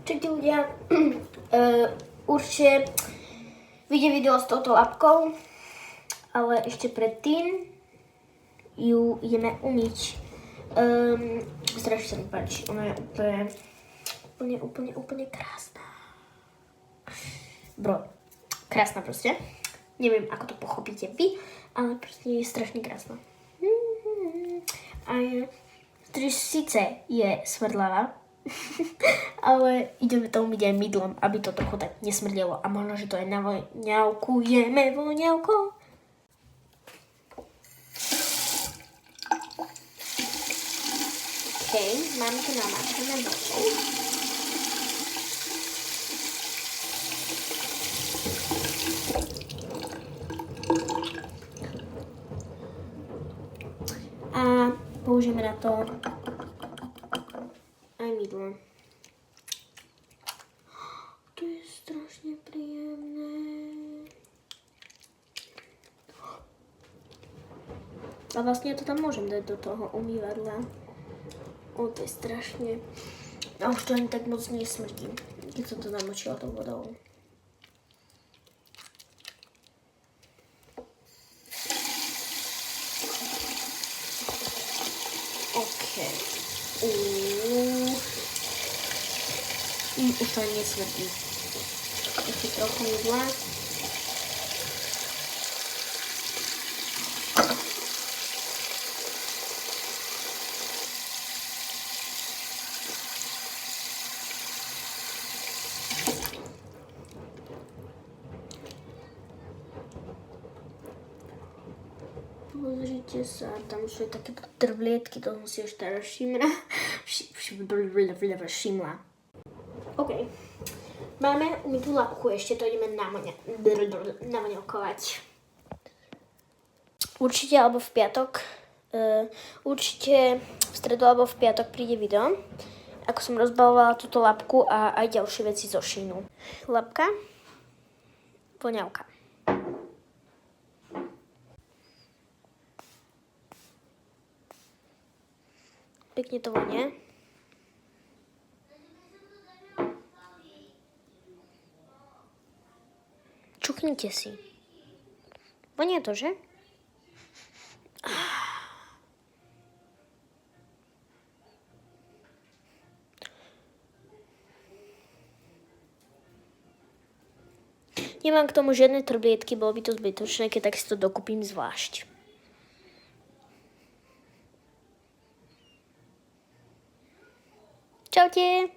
Čaute ľudia, určite vyjde video s touto labkou, ale ešte predtým ju ideme umyť. Strašne sa mi páči, ona je úplne krásna. Bro, krásna proste. Neviem, ako to pochopíte vy, ale proste je strašne krásna. A síce je smrdlavá, ale ideme to umyť aj mydlom, aby to trochu tak nesmrdelo. A možno, že to aj navoňavkujeme voňavkou. OK, máme to namáčané vodou. A použijeme na to aj mydlo. To je strašne príjemné. A vlastne ja to tam môžem dať do toho umývadla. To je strašne... A už to ani tak moc nesmrdí, keď som to namočila tou vodou. OK. Už to ani nesmrdí. Ešte trochu mydla. Pozrite sa, tam sú takéto trvlietky, to som si už teraz všimla. OK. Máme umytú labku, ešte to ideme navoňavkovať. Určite alebo v piatok, určite v stredu alebo v piatok príde video, ako som rozbalovala túto labku a aj ďalšie veci zo šínu. Labka, voňavka. Pekne to vonie. Čuknite si. Vonie to, že? Nemám k tomu žiadne trblietky, bolo by to zbytočné, keď tak si to dokúpim zvlášť. Čaute!